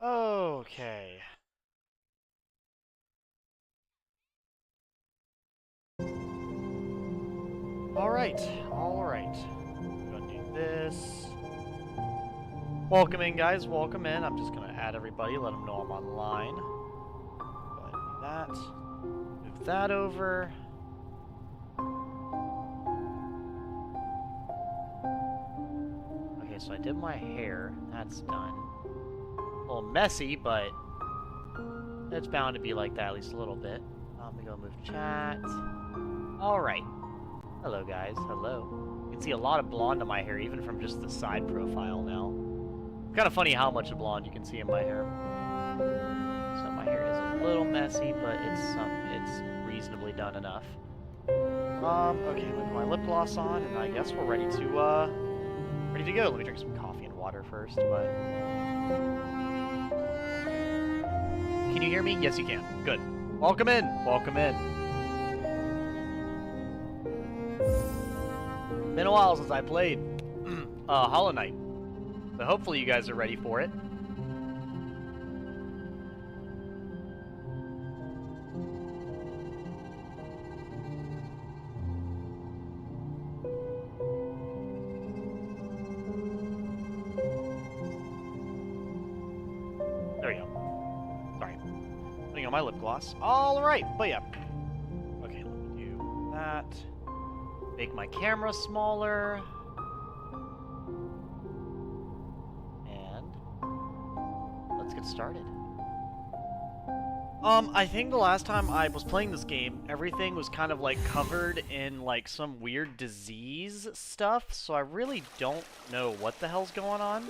Okay. Alright, alright. Gonna do this. Welcome in, guys. Welcome in. I'm just gonna add everybody, let them know I'm online. Go ahead and do that. Move that over. Okay, so I did my hair. That's done. A little messy, but it's bound to be like that at least a little bit. Let me go move chat. Alright. Hello, guys. Hello. You can see a lot of blonde in my hair, even from just the side profile now. It's kind of funny how much blonde you can see in my hair. So my hair is a little messy, but it's reasonably done enough. Okay, with my lip gloss on, and I guess we're ready to go. Let me drink some coffee and water first, but... Can you hear me? Yes, you can. Good. Welcome in! Welcome in. Been a while since I played Hollow Knight, but hopefully you guys are ready for it. There we go. Sorry. Putting on my lip gloss. Alright, but yeah. Okay, let me do that. Make my camera smaller. And let's get started. I think the last time I was playing this game, everything was kind of like covered in like some weird disease stuff, so I really don't know what the hell's going on.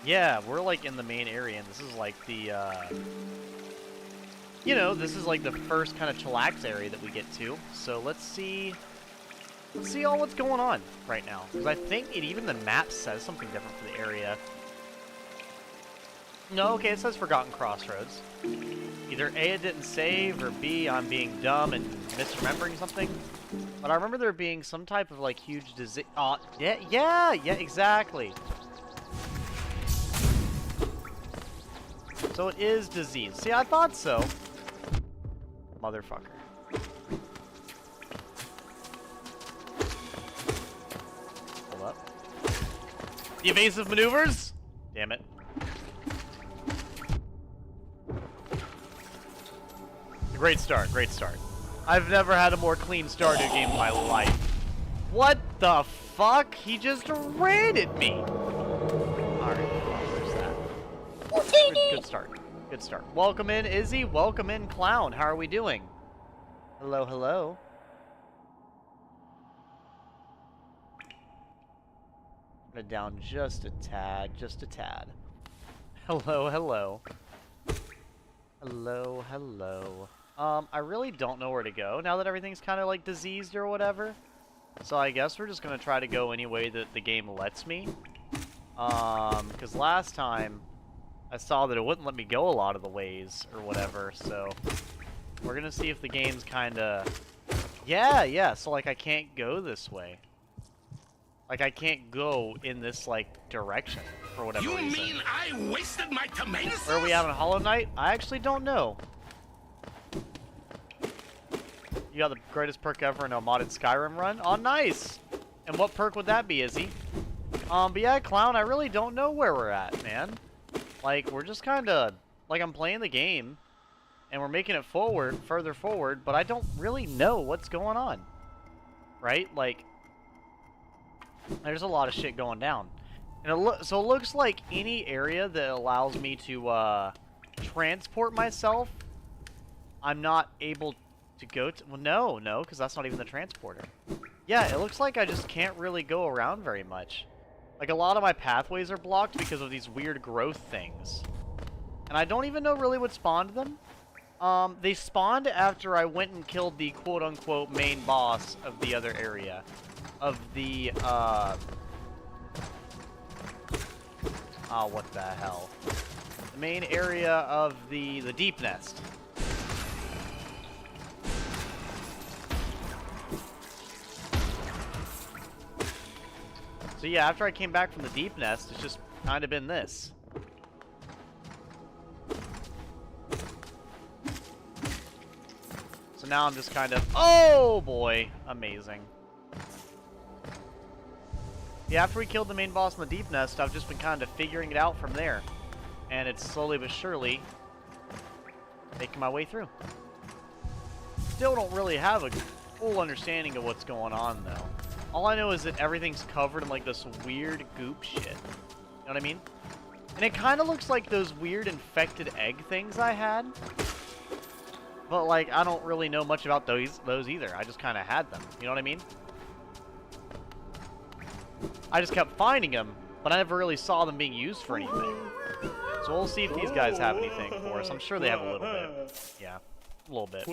Yeah, we're like in the main area, and this is like the you know, this is like the first kind of chillax area that we get to. So let's see all what's going on right now. Because I think even the map says something different for the area. No, okay, it says Forgotten Crossroads. Either A, it didn't save, or B, I'm being dumb and misremembering something. But I remember there being some type of like huge disease. Yeah, exactly. So it is disease. See, I thought so. Motherfucker. Hold up. The evasive maneuvers? Damn it. Great start, great start. I've never had a more clean start to a game in my life. What the fuck? He just raided me! Alright, there's that. Good start. Good start. Welcome in, Izzy. Welcome in, Clown. How are we doing? Hello, hello. Put it down just a tad, just a tad. Hello, hello. Hello, hello. I really don't know where to go now that everything's kind of like diseased or whatever. So I guess we're just gonna try to go any way that the game lets me. Because last time I saw that it wouldn't let me go a lot of the ways or whatever, so we're gonna see if the game's kinda... Yeah, so like I can't go this way. Like I can't go in this like direction for whatever reason. You mean I wasted my tomatoes? Where are we at on Hollow Knight? I actually don't know. You got the greatest perk ever in a modded Skyrim run? Oh, nice! And what perk would that be, Izzy? But yeah, Clown, I really don't know where we're at, man. Like, we're just kinda... Like, I'm playing the game, and we're making it further forward, but I don't really know what's going on. Right? Like, there's a lot of shit going down. And so it looks like any area that allows me to, transport myself, I'm not able to go to... Well, no, because that's not even the transporter. Yeah, it looks like I just can't really go around very much. Like, a lot of my pathways are blocked because of these weird growth things. And I don't even know really what spawned them. They spawned after I went and killed the quote-unquote main boss of the other area. Of the, oh, what the hell. The main area of the Deep Nest. So yeah, after I came back from the deep nest, it's just kind of been this. So now I'm just kind of, oh boy, amazing. Yeah, after we killed the main boss in the deep nest, I've just been kind of figuring it out from there. And it's slowly but surely making my way through. Still don't really have a full understanding of what's going on, though. All I know is that everything's covered in, like, this weird goop shit. You know what I mean? And it kind of looks like those weird infected egg things I had. But, like, I don't really know much about those either. I just kind of had them. You know what I mean? I just kept finding them, but I never really saw them being used for anything. So we'll see if these guys have anything for us. I'm sure they have a little bit. Yeah, a little bit.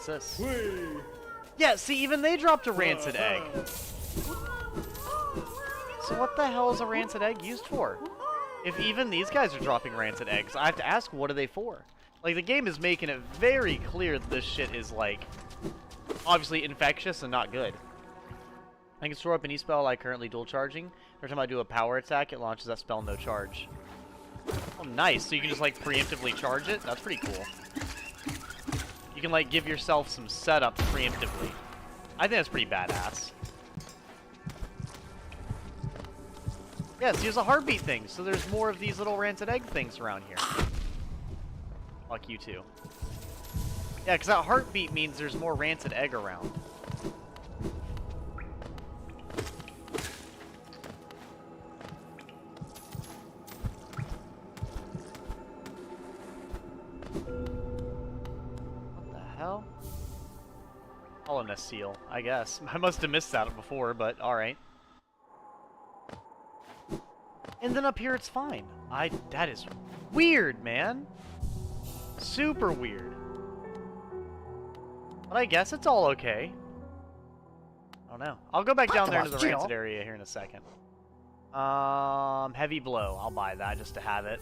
What's this? Yeah, see, even they dropped a rancid egg. So what the hell is a rancid egg used for? If even these guys are dropping rancid eggs, I have to ask, what are they for? Like, the game is making it very clear that this shit is, like, obviously infectious and not good. I can store up any spell I currently dual charging. Every time I do a power attack, it launches that spell no charge. Oh, nice. So you can just, like, preemptively charge it? That's pretty cool. You can, like, give yourself some setup preemptively. I think that's pretty badass. Yeah, see, there's a heartbeat thing, so there's more of these little rancid egg things around here. Fuck you too. Yeah, because that heartbeat means there's more rancid egg around. What the hell? Hollow Nest seal, I guess. I must have missed that before, but alright. And then up here it's fine. That is weird, man. Super weird. But I guess it's all okay. I don't know. I'll go back down there to the rancid area here in a second. Heavy blow. I'll buy that just to have it.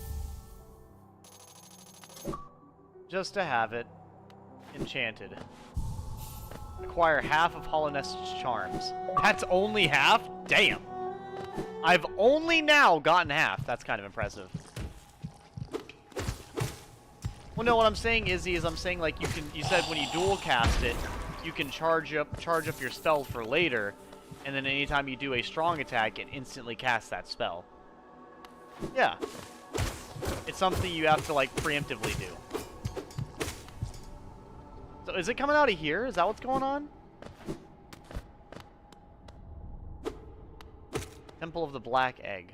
Just to have it. Enchanted. Acquire half of Hollow Nest's charms. That's only half? Damn. I've only now gotten half. That's kind of impressive. Well, no, what I'm saying, Izzy, is I'm saying, like, you said when you dual cast it, you can charge up your spell for later, and then anytime you do a strong attack, it instantly casts that spell. Yeah. It's something you have to, like, preemptively do. So, is it coming out of here? Is that what's going on? Temple of the Black Egg.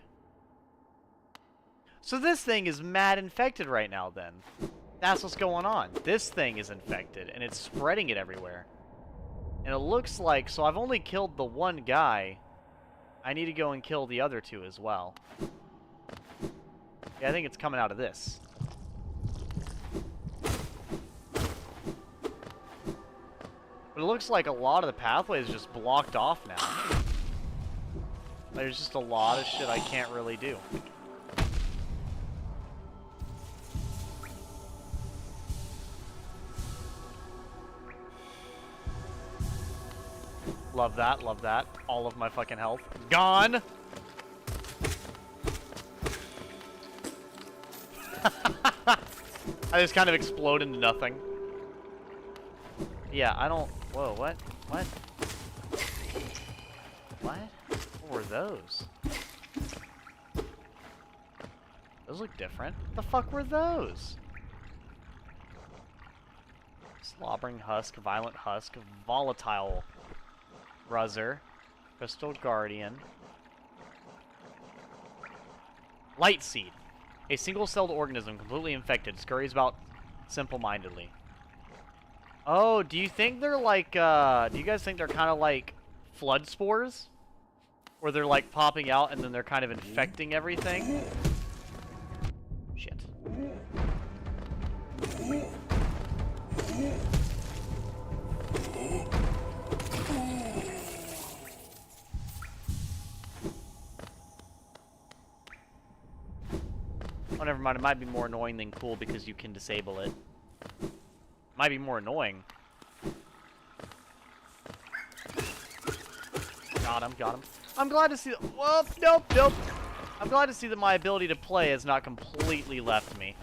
So this thing is mad infected right now, then. That's what's going on. This thing is infected, and it's spreading it everywhere. And it looks like... So I've only killed the one guy. I need to go and kill the other two as well. Yeah, I think it's coming out of this. But it looks like a lot of the pathway is just blocked off now. There's just a lot of shit I can't really do. Love that, love that. All of my fucking health gone! I just kind of explode into nothing. Yeah, I don't... Whoa, what? What? What? What were those? Those look different. What the fuck were those? Slobbering husk, violent husk, volatile ruzzer, crystal guardian, light seed. A single-celled organism completely infected scurries about simple-mindedly. Oh, do you think they're like, do you guys think they're kind of like flood spores? Where they're like popping out and then they're kind of infecting everything? Shit. Oh, never mind. It might be more annoying than cool because you can disable it. Might be more annoying. Got him, got him. I'm glad to see that. Whoop, nope, nope. I'm glad to see that my ability to play has not completely left me.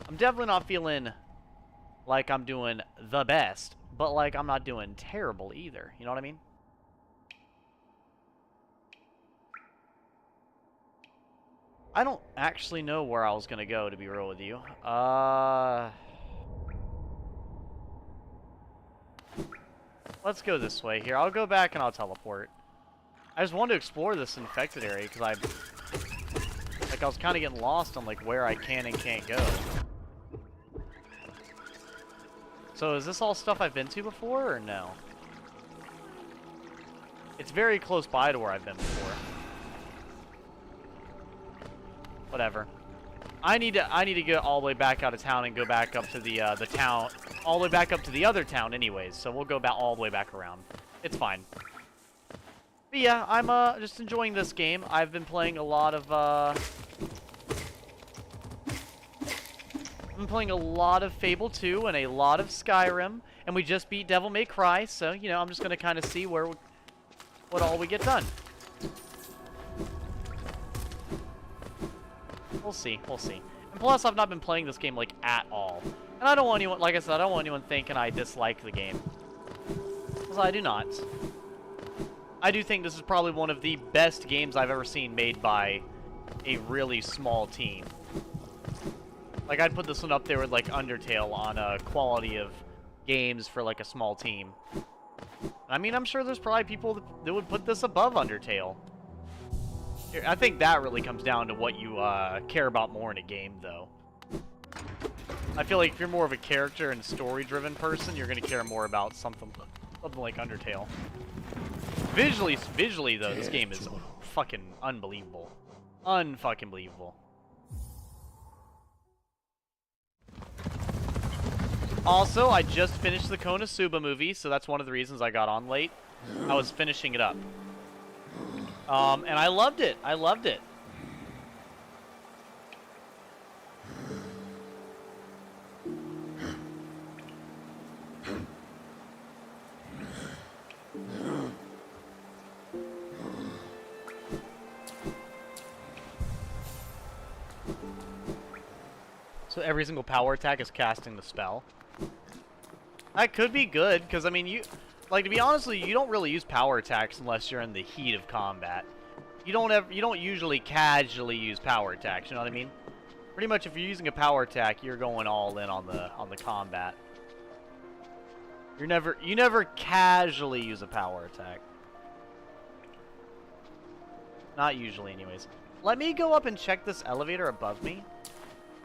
I'm definitely not feeling like I'm doing the best, but like I'm not doing terrible either. You know what I mean? I don't actually know where I was gonna go, to be real with you. Let's go this way here. I'll go back and I'll teleport. I just wanted to explore this infected area because I was kind of getting lost on like where I can and can't go. So is this all stuff I've been to before or no? It's very close by to where I've been before. Whatever. I need to get all the way back out of town and go back up to the town, all the way back up to the other town anyways, so we'll go back all the way back around. It's fine. But yeah, I'm just enjoying this game. I've been playing a lot of Fable 2 and a lot of Skyrim, and we just beat Devil May Cry, so you know, I'm just gonna kind of see what all we get done. We'll see, we'll see. And plus, I've not been playing this game, like, at all. And I don't want anyone, like I said, I don't want anyone thinking I dislike the game. Because I do not. I do think this is probably one of the best games I've ever seen made by a really small team. Like, I'd put this one up there with, like, Undertale on quality of games for, like, a small team. I mean, I'm sure there's probably people that would put this above Undertale. I think that really comes down to what you care about more in a game, though. I feel like if you're more of a character and story-driven person, you're going to care more about something like Undertale. Visually though, this game is fucking unbelievable. Unfucking believable. Also, I just finished the Konosuba movie, so that's one of the reasons I got on late. I was finishing it up. And I loved it. I loved it. So every single power attack is casting the spell. That could be good, because I mean, like, to be honest with you, you don't really use power attacks unless you're in the heat of combat. You don't usually casually use power attacks, you know what I mean? Pretty much if you're using a power attack, you're going all in on the combat. You never casually use a power attack. Not usually anyways. Let me go up and check this elevator above me.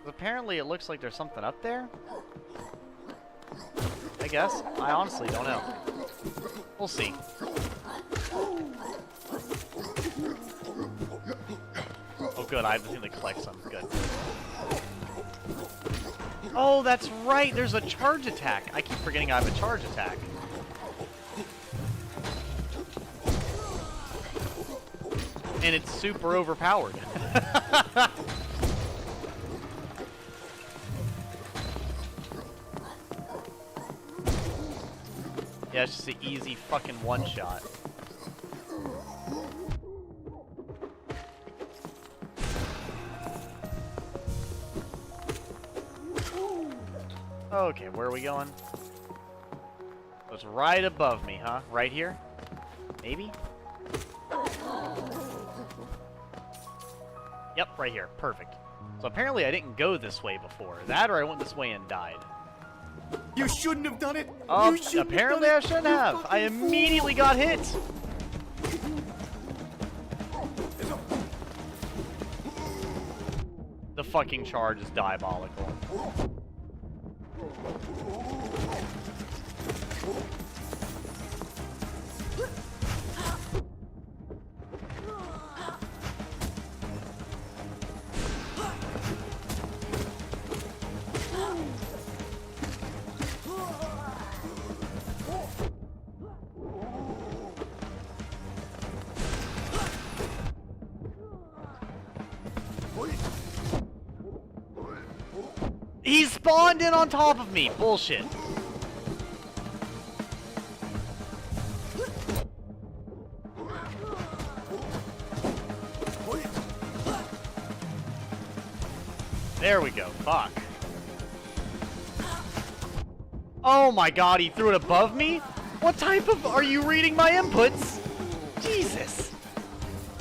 Apparently it looks like there's something up there. I guess. I honestly don't know. We'll see. Oh good, I have the thing to collect some. Good. Oh, that's right! There's a charge attack! I keep forgetting I have a charge attack. And it's super overpowered. Yeah, it's just an easy fucking one-shot. Okay, where are we going? It's right above me, huh? Right here? Maybe? Yep, right here. Perfect. So apparently I didn't go this way before. That or I went this way and died. You shouldn't have done it. Oh, apparently I shouldn't have. I immediately got hit. The fucking charge is diabolical. He spawned in on top of me! Bullshit. There we go. Fuck. Oh my god, he threw it above me? What type of... Are you reading my inputs? Jesus.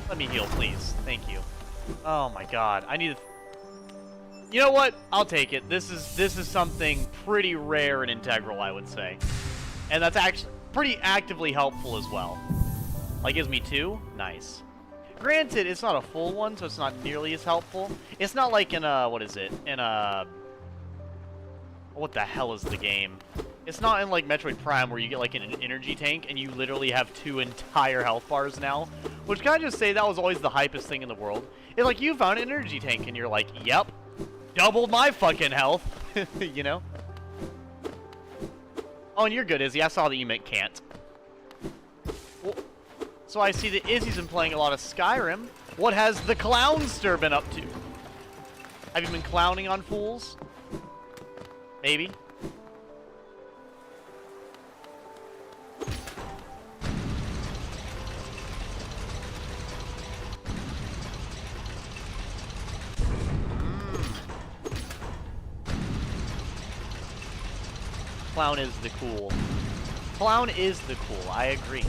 Let me heal, please. Thank you. Oh my god. I need to... You know what? I'll take it. This is something pretty rare and integral, I would say. And that's actually pretty actively helpful as well. Like, gives me 2? Nice. Granted, it's not a full one, so it's not nearly as helpful. It's not like in a... What is it? In a... What the hell is the game? It's not in, like, Metroid Prime where you get, like, an energy tank and you literally have 2 entire health bars now. Which, can I just say, that was always the hypest thing in the world. It's like, you found an energy tank and you're like, yep. Doubled my fucking health. You know? Oh, and you're good, Izzy. I saw that you meant can't. Well, so I see that Izzy's been playing a lot of Skyrim. What has the Clownster been up to? Have you been clowning on fools? Maybe. Clown is the cool. Clown is the cool, I agree.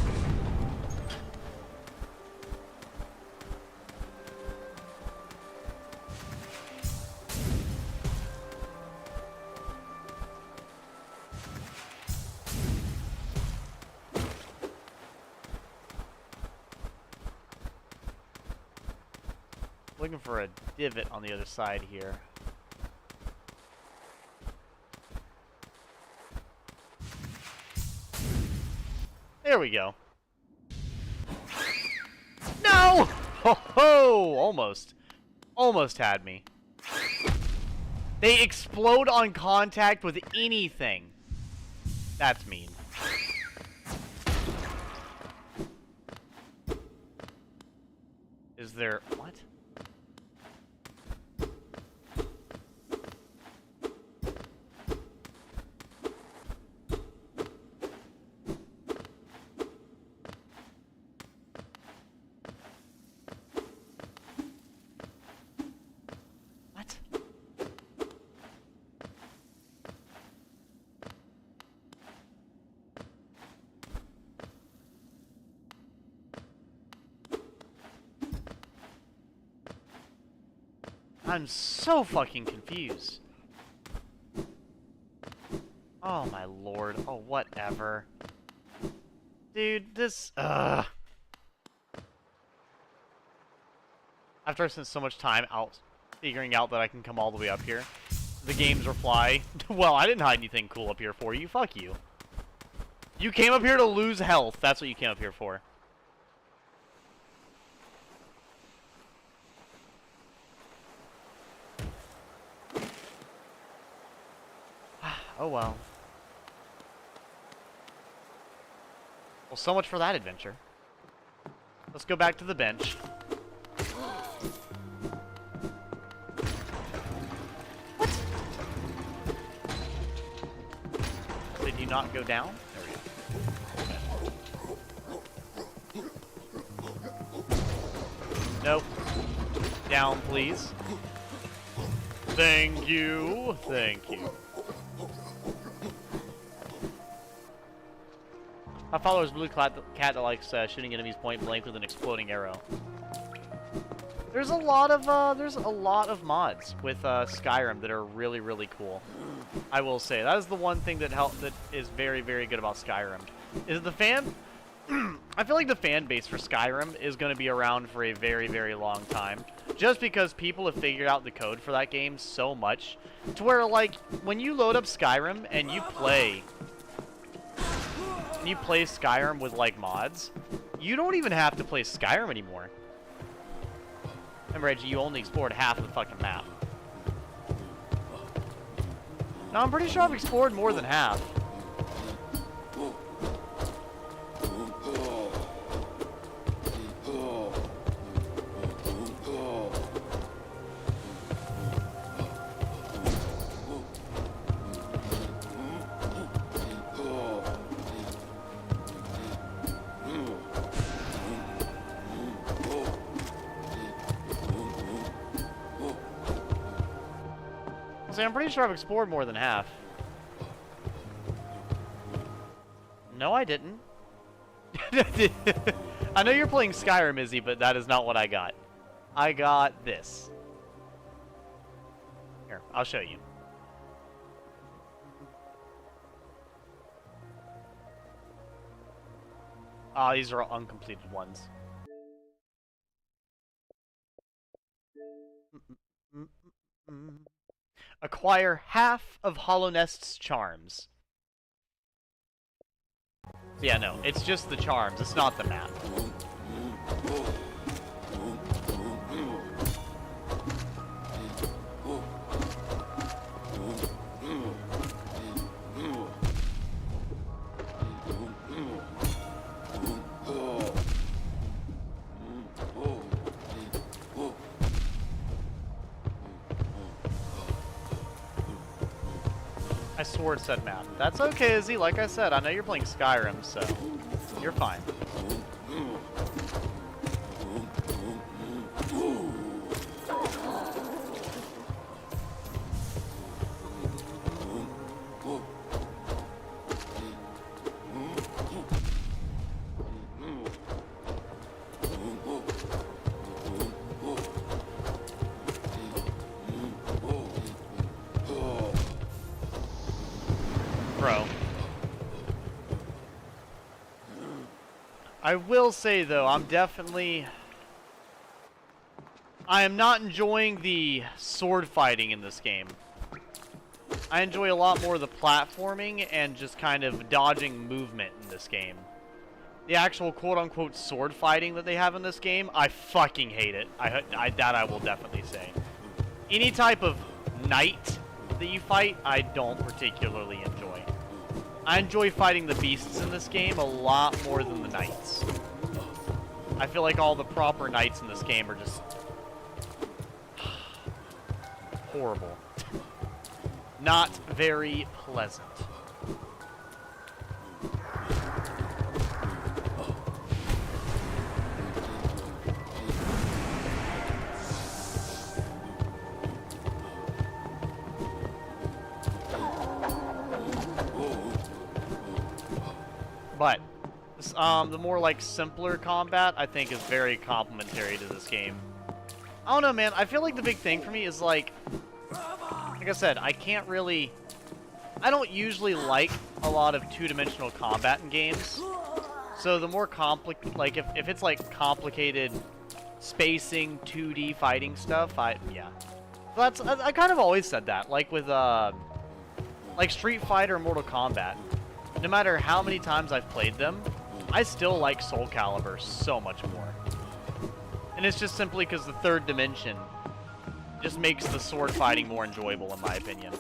Looking for a divot on the other side here. There we go. No! Ho ho! Almost. Almost had me. They explode on contact with anything. That's mean. Is there... What? I'm so fucking confused. Oh my lord. Oh, whatever. Dude, this... After I spent so much time figuring out that I can come all the way up here, the game's reply, well, I didn't hide anything cool up here for you. Fuck you. You came up here to lose health. That's what you came up here for. Oh well. Well, so much for that adventure. Let's go back to the bench. What? Did you not go down? There we go. Nope. Down, please. Thank you. Thank you. My follower is Blue Cat that likes shooting enemies point blank with an exploding arrow. There's a lot of mods with Skyrim that are really, really cool. I will say that is the one thing that is very, very good about Skyrim. Is the fan? I feel like the fan base for Skyrim is going to be around for a very, very long time, just because people have figured out the code for that game so much, to where like when you load up Skyrim and you play Skyrim with like mods, you don't even have to play Skyrim anymore. Remember, Reggie, you only explored half of the fucking map. No, I'm pretty sure I've explored more than half. See, I'm pretty sure I've explored more than half. No, I didn't. I know you're playing Skyrim, Izzy, but that is not what I got. I got this. Here, I'll show you. Ah, these are all uncompleted ones. Acquire half of Hollow Nest's charms. Yeah, no, it's just the charms. It's not the map. I swore it said map. That's okay, Izzy. Like I said, I know you're playing Skyrim, so you're fine. Bro. I will say, though, I am not enjoying the sword fighting in this game. I enjoy a lot more the platforming and just kind of dodging movement in this game. The actual quote-unquote sword fighting that they have in this game, I fucking hate it. That I will definitely say. Any type of knight that you fight, I don't particularly enjoy. I enjoy fighting the beasts in this game a lot more than the knights. I feel like all the proper knights in this game are just horrible. Not very pleasant. But the more like simpler combat, I think, is very complimentary to this game. I don't know, man. I feel like the big thing for me is like I said, I don't usually like a lot of two-dimensional combat in games. So the more like if it's like complicated spacing, 2D fighting stuff, yeah. So I kind of always said that, like with like Street Fighter and Mortal Kombat. No matter how many times I've played them, I still like Soul Calibur so much more. And it's just simply because the third dimension just makes the sword fighting more enjoyable, in my opinion.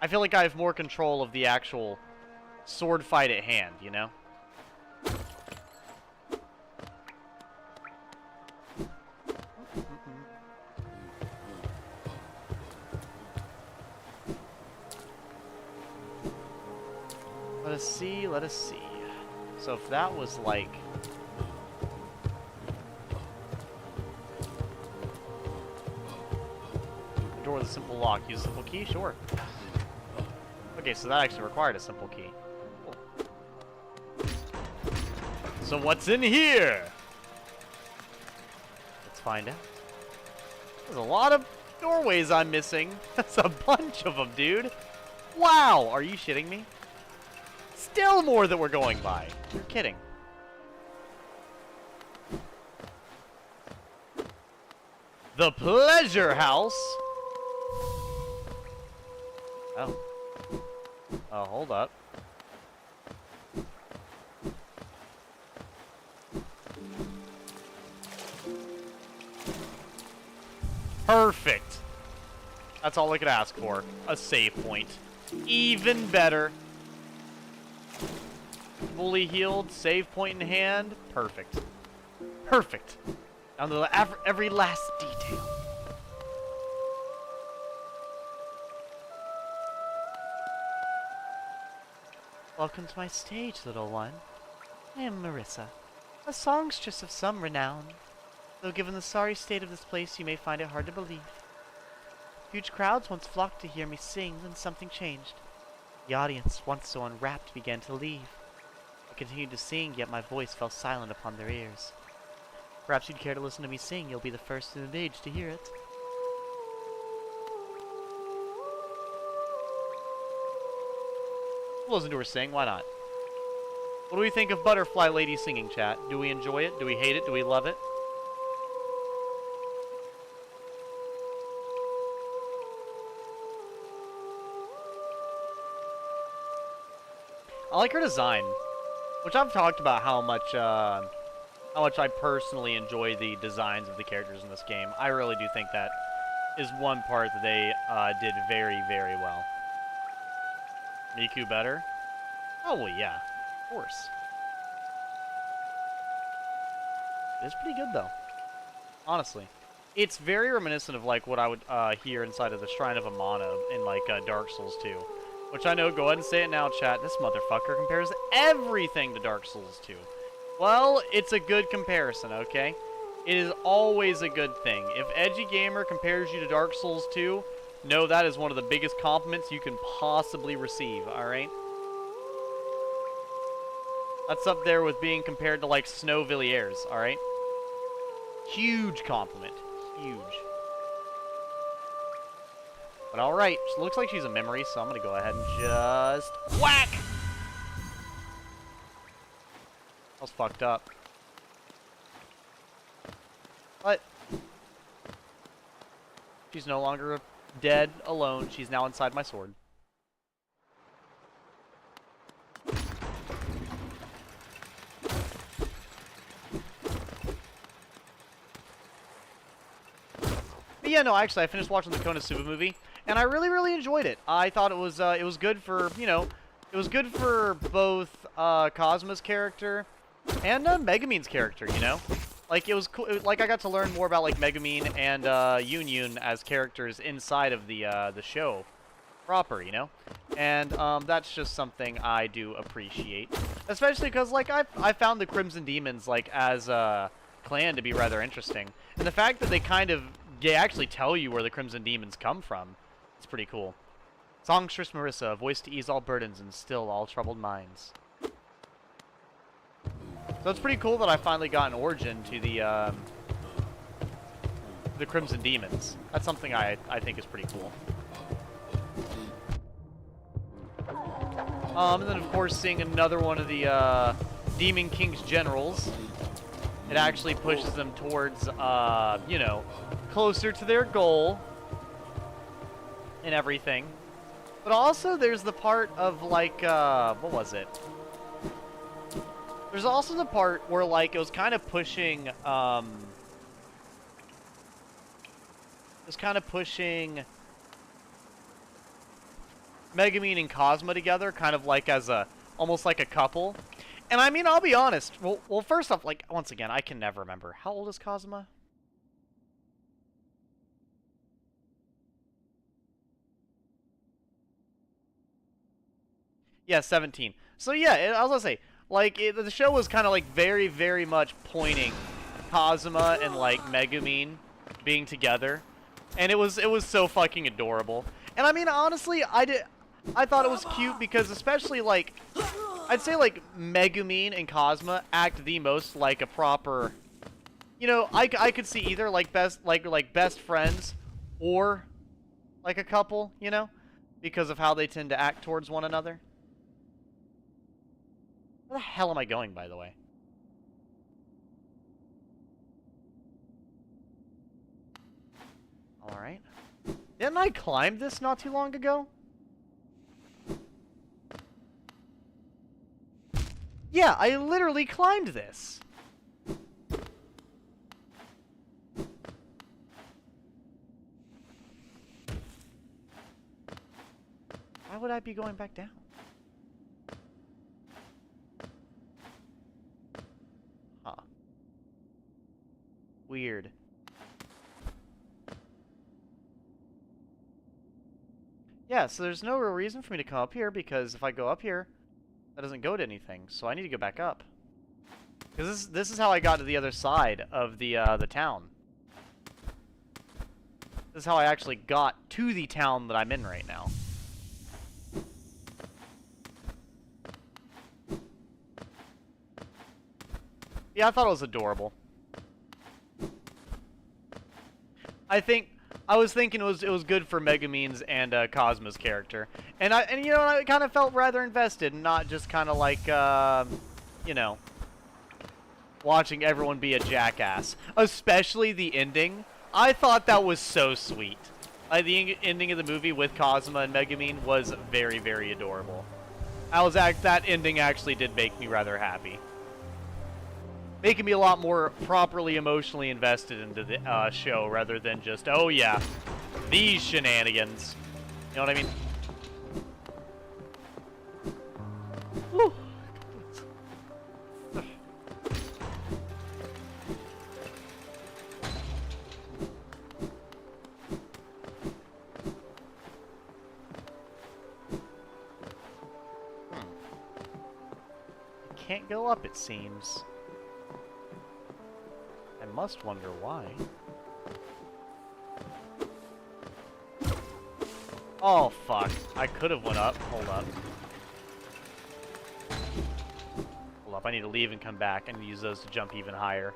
I feel like I have more control of the actual sword fight at hand, you know? Let us see. So if that was like... a door with a simple lock. Use a simple key? Sure. Okay, so that actually required a simple key. Cool. So what's in here? Let's find out. There's a lot of doorways I'm missing. That's a bunch of them, dude. Wow, are you shitting me? Still more that we're going by. You're kidding. The Pleasure House. Oh. Oh, hold up. Perfect. That's all I could ask for. A save point. Even better. Fully healed, save point in hand. Perfect. Perfect. Down to every last detail. Welcome to my stage, little one. I am Marissa, a songstress of some renown. Though given the sorry state of this place, you may find it hard to believe. Huge crowds once flocked to hear me sing, then something changed. The audience, once so unwrapped, began to leave. I continued to sing, yet my voice fell silent upon their ears. Perhaps you'd care to listen to me sing. You'll be the first in the age to hear it. We'll listen to her sing. Why not? What do we think of Butterfly Lady singing, chat? Do we enjoy it? Do we hate it? Do we love it? I like her design, which I've talked about how much I personally enjoy the designs of the characters in this game. I really do think that is one part that they did very, very well. Miku better? Oh, well, yeah. Of course. It's pretty good, though. Honestly. It's very reminiscent of, like, what I would hear inside of the Shrine of Amana in, like, Dark Souls 2. Which I know, go ahead and say it now, chat. This motherfucker compares everything to Dark Souls 2. Well, it's a good comparison, okay? It is always a good thing. If Edgy Gamer compares you to Dark Souls 2, know that is one of the biggest compliments you can possibly receive, alright? That's up there with being compared to, like, Snow Villiers, alright? Huge compliment. Huge. But alright, so it looks like she's a memory, so I'm gonna go ahead and just whack! That was fucked up. But she's no longer dead, alone. She's now inside my sword. But yeah, no, actually, I finished watching the Konosuba movie, and I really, really enjoyed it. I thought it was good for, you know, it was good for both Cosmo's character and Megumin's character, you know? Like, it was cool. Like, I got to learn more about, like, Megumin and Yun as characters inside of the show proper, you know? And that's just something I do appreciate. Especially because, like, I found the Crimson Demons, like, as a clan to be rather interesting. And the fact that they kind of actually tell you where the Crimson Demons come from, it's pretty cool. Songstress Marissa, a voice to ease all burdens and still all troubled minds. So it's pretty cool that I finally got an origin to the Crimson Demons. That's something I think is pretty cool. And then of course seeing another one of the Demon King's generals, it actually pushes them towards you know, closer to their goal and everything. But also there's the part of like what was it? There's also the part where, like, it was kind of pushing, Megumin and Cosmo together, kind of like as a, almost like a couple. And I mean, I'll be honest, well, first off, like, once again, I can never remember. How old is Cosmo? Yeah, 17. So yeah, I was gonna say, like, the show was kind of, like, very, very much pointing Kazuma and, like, Megumin being together. And it was so fucking adorable. And, I mean, honestly, I thought it was cute because especially, like, I'd say, like, Megumin and Kazuma act the most like a proper, you know, I could see either, like, best friends or, like, a couple, you know? Because of how they tend to act towards one another. Where the hell am I going, by the way? Alright. Didn't I climb this not too long ago? Yeah, I literally climbed this. Why would I be going back down? Huh. Weird. Yeah, so there's no real reason for me to come up here, because if I go up here, that doesn't go to anything, so I need to go back up. Because this is how I got to the other side of the town. This is how I actually got to the town that I'm in right now. Yeah, I thought it was adorable. I was thinking it was good for Megumin's and Cosmo's character, and you know, I kind of felt rather invested, and not just kind of like you know, watching everyone be a jackass. Especially the ending. I thought that was so sweet. The ending of the movie with Cosmo and Megumin was very, very adorable. That ending actually did make me rather happy. Making me a lot more properly emotionally invested into the show rather than just, oh yeah, these shenanigans. You know what I mean? Whew. Can't go up, it seems. I must wonder why. Oh, fuck. I could have went up. Hold up. Hold up, I need to leave and come back and use those to jump even higher.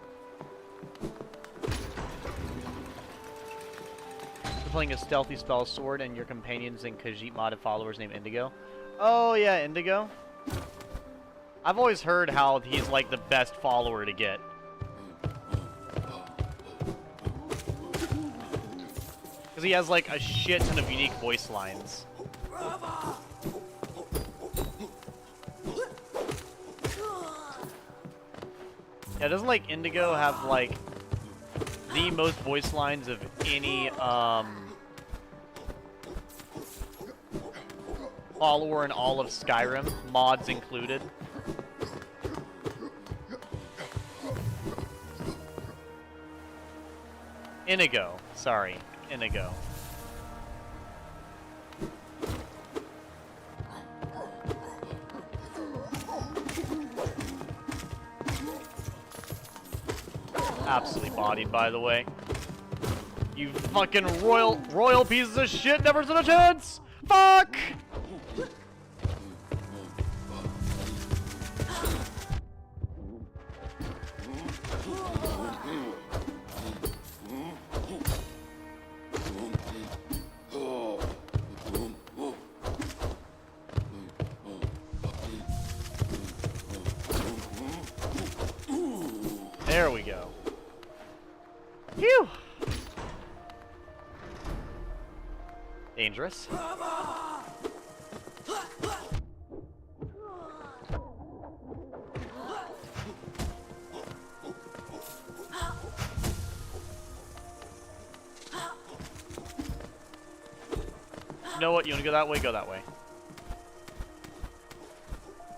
You're playing a stealthy spell sword and your companions and Khajiit modded followers named Indigo. Oh, yeah, Indigo. I've always heard how he's, like, the best follower to get. Because he has, like, a shit ton of unique voice lines. Yeah, doesn't, like, Indigo have, like, the most voice lines of any, follower in all of Skyrim, mods included? Inigo. Sorry. Inigo. Absolutely bodied, by the way. You fucking royal pieces of shit, never stood a chance! Fuck! There we go. Phew! Dangerous. You know what? You wanna go that way? Go that way.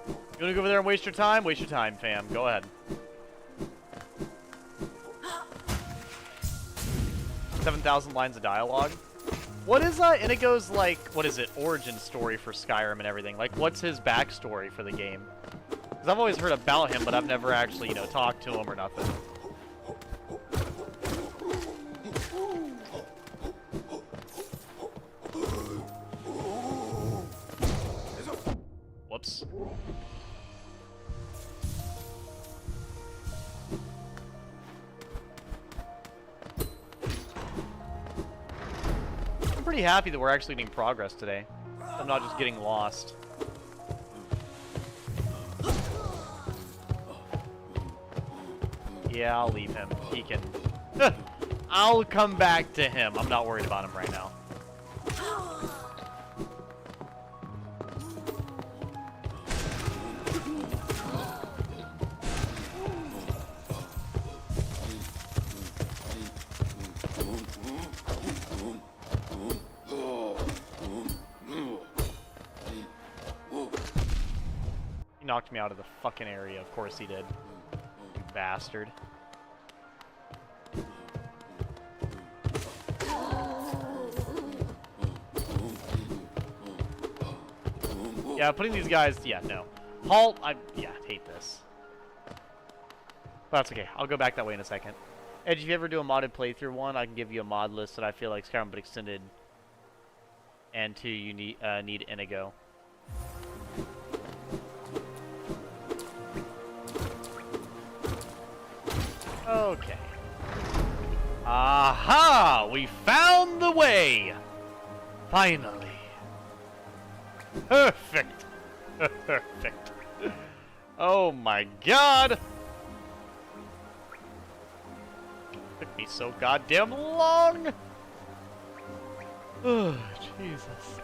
You wanna go over there and waste your time? Waste your time, fam. Go ahead. 7,000 lines of dialogue. What is Inigo's, like, what is it, origin story for Skyrim and everything? Like, what's his backstory for the game? Because I've always heard about him, but I've never actually, you know, talked to him or nothing. Whoops. I'm pretty happy that we're actually getting progress today. I'm not just getting lost. Yeah, I'll leave him. He can... I'll come back to him. I'm not worried about him right now. He knocked me out of the fucking area. Of course he did. You bastard. Yeah, putting these guys... Yeah, no. Halt! Yeah, hate this. But that's okay. I'll go back that way in a second. Edge, if you ever do a modded playthrough one, I can give you a mod list that I feel like Skyrim but extended. And two, you need Inigo. Okay. Aha! We found the way! Finally. Perfect. Perfect. Oh my god! Took me so goddamn long! Oh, Jesus.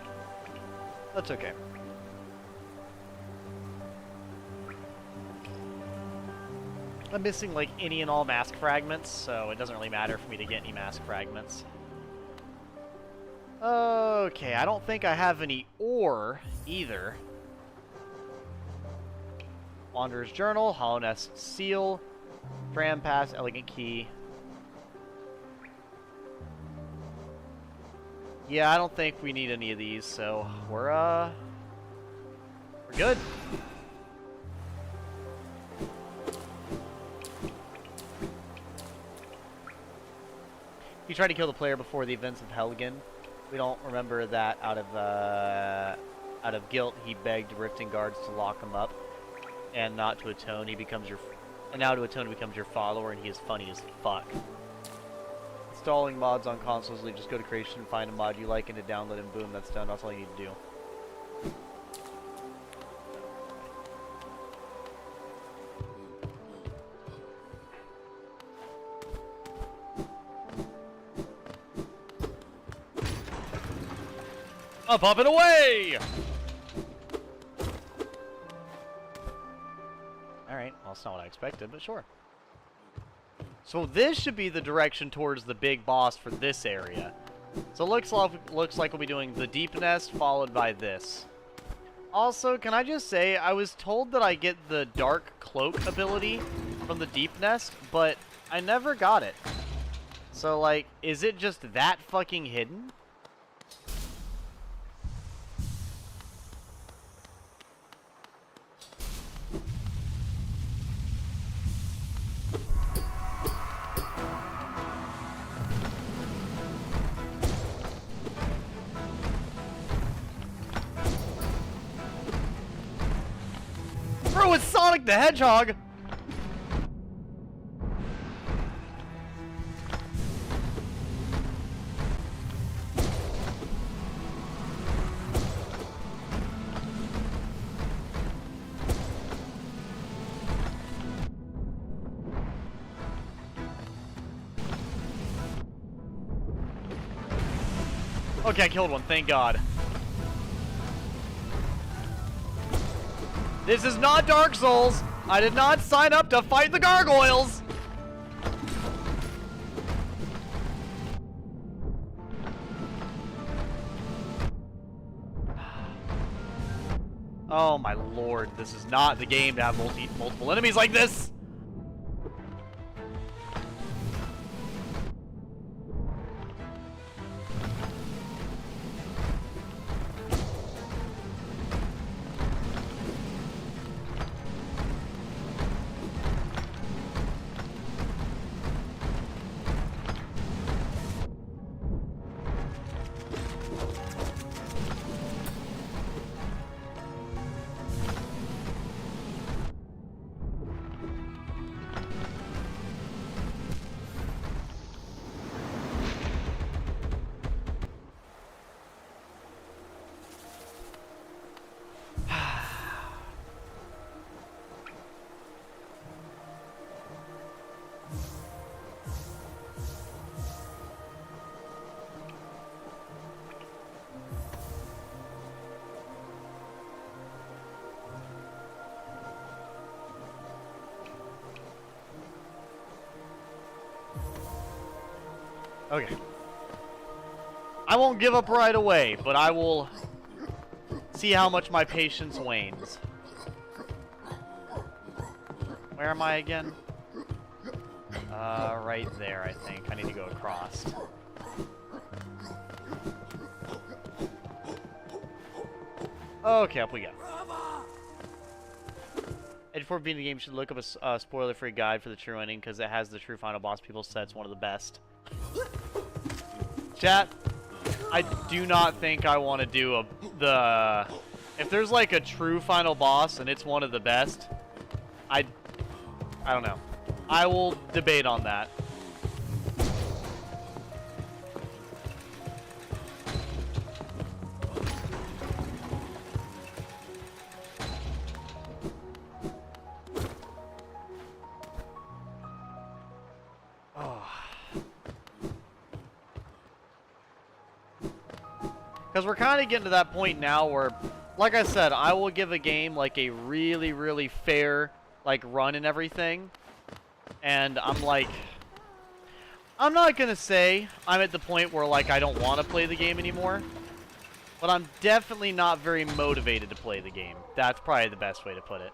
That's okay. I'm missing like any and all mask fragments, so it doesn't really matter for me to get any mask fragments. Okay, I don't think I have any ore either. Wanderer's Journal, Hollow Nest Seal, Dram Pass, Elegant Key. Yeah, I don't think we need any of these, so we're good. He tried to kill the player before the events of Helgen. We don't remember that out of guilt. He begged Rifting guards to lock him up, and not to atone. He becomes your, and now to atone he becomes your follower, and he is funny as fuck. Installing mods on consoles, just go to creation, find a mod you like, and to download, and boom, that's done. That's all you need to do. I'm popping away! Alright, well, that's not what I expected, but sure. So this should be the direction towards the big boss for this area. So it looks like we'll be doing the Deep Nest, followed by this. Also, can I just say, I was told that I get the Dark Cloak ability from the Deep Nest, but I never got it. So, like, is it just that fucking hidden? Bro, it's Sonic the Hedgehog! Okay, I killed one, thank God. This is not Dark Souls! I did not sign up to fight the gargoyles! Oh my lord, this is not the game to have multiple enemies like this! Okay. I won't give up right away, but I will see how much my patience wanes. Where am I again? Right there, I think. I need to go across. Okay, up we go. before beating the game, you should look up a spoiler-free guide for the true ending because it has the true final boss. People said it's one of the best. Chat, I do not think I want to do if there's like a true final boss and it's one of the best, I don't know. I will debate on that. Because we're kind of getting to that point now where, like I said, I will give a game like a really, really fair like run and everything. And I'm like, I'm not going to say I'm at the point where like I don't want to play the game anymore. But I'm definitely not very motivated to play the game. That's probably the best way to put it.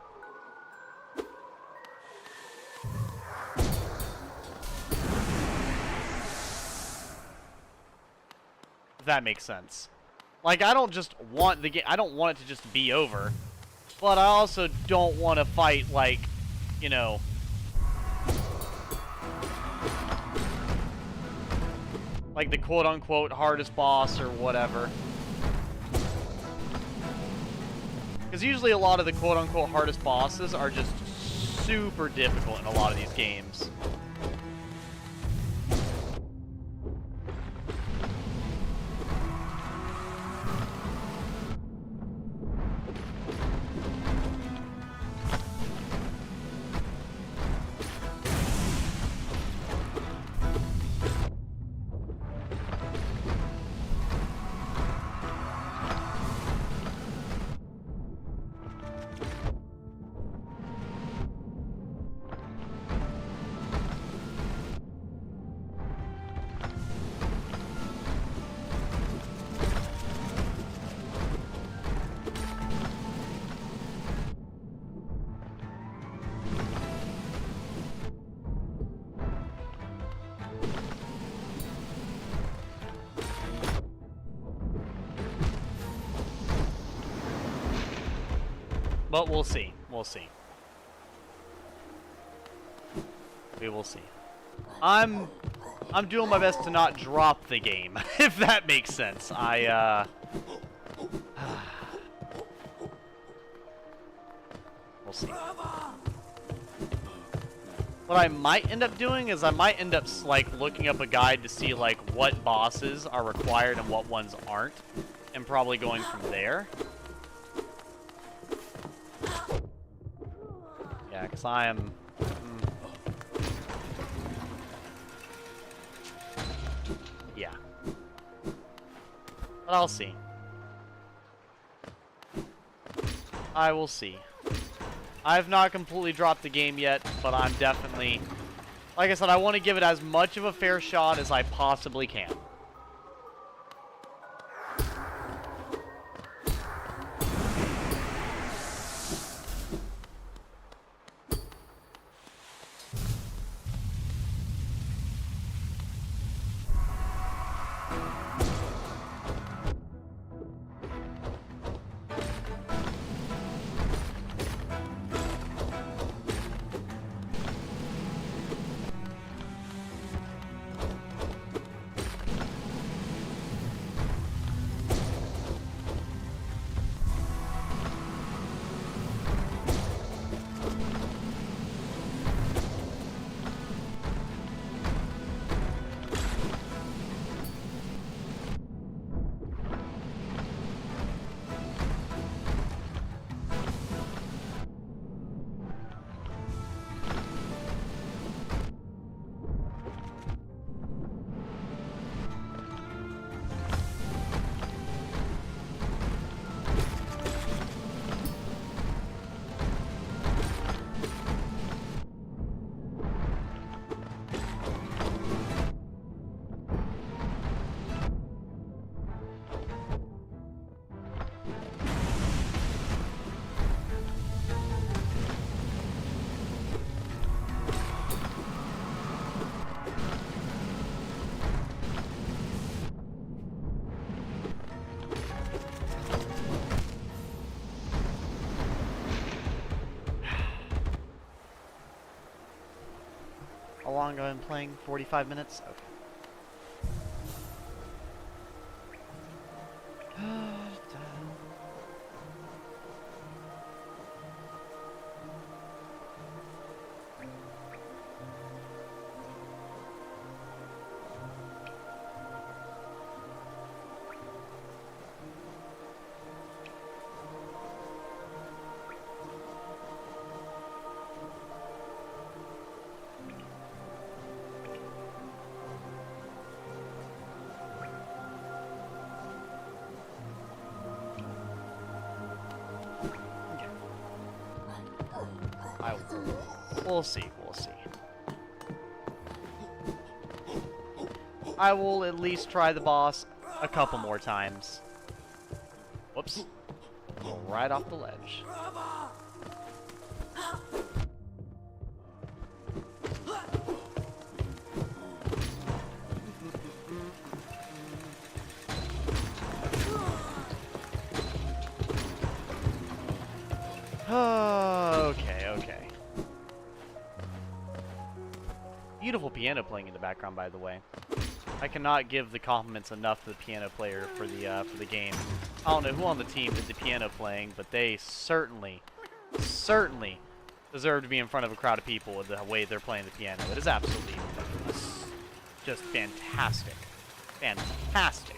If that makes sense. Like, I don't just want the game, I don't want it to just be over. But I also don't want to fight, like, you know, like the quote-unquote hardest boss or whatever. Because usually a lot of the quote-unquote hardest bosses are just super difficult in a lot of these games. But we'll see. We'll see. We will see. I'm doing my best to not drop the game, if that makes sense. We'll see. What I might end up doing is I might end up like looking up a guide to see like what bosses are required and what ones aren't, and probably going from there. Yeah, because I am... Yeah. But I'll see. I will see. I've not completely dropped the game yet, but I'm definitely... Like I said, I want to give it as much of a fair shot as I possibly can. long I've been playing? 45 minutes? Okay. We'll see, we'll see. I will at least try the boss a couple more times. Whoops. Right off the ledge. Okay. Beautiful piano playing in the background, by the way. I cannot give the compliments enough to the piano player for the game. I don't know who on the team did the piano playing, but they certainly deserve to be in front of a crowd of people with the way they're playing the piano. It is absolutely just fantastic. Fantastic.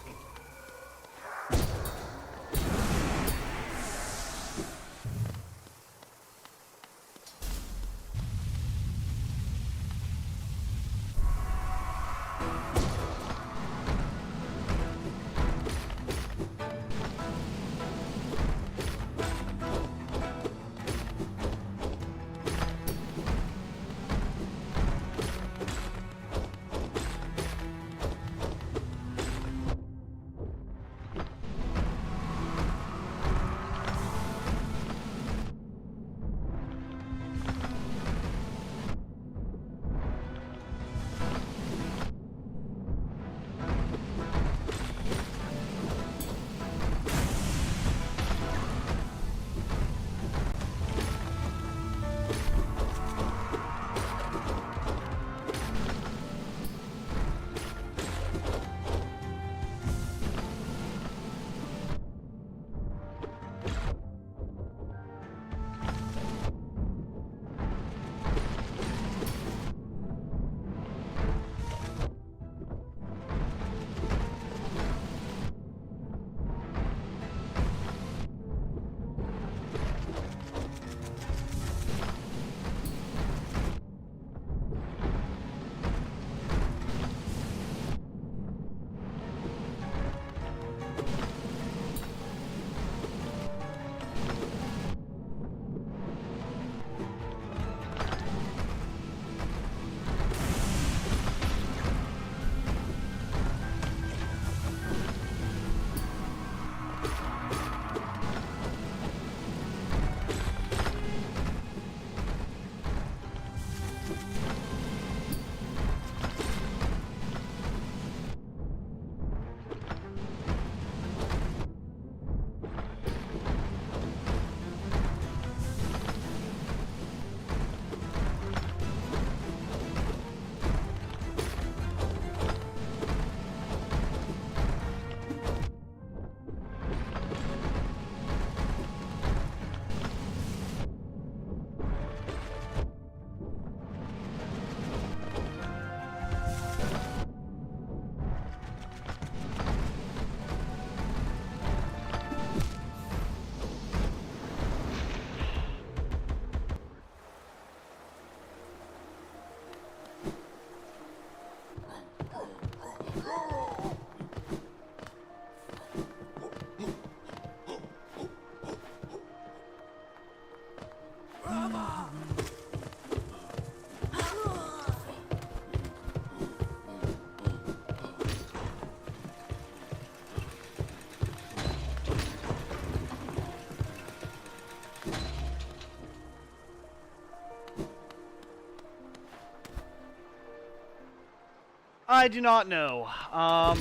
I do not know. All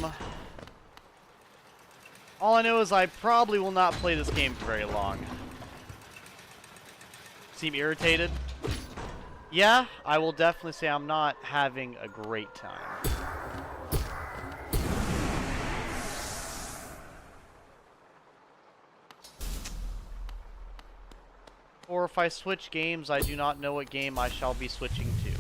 I know is I probably will not play this game for very long. Seem irritated? Yeah, I will definitely say I'm not having a great time. Or if I switch games, I do not know what game I shall be switching to.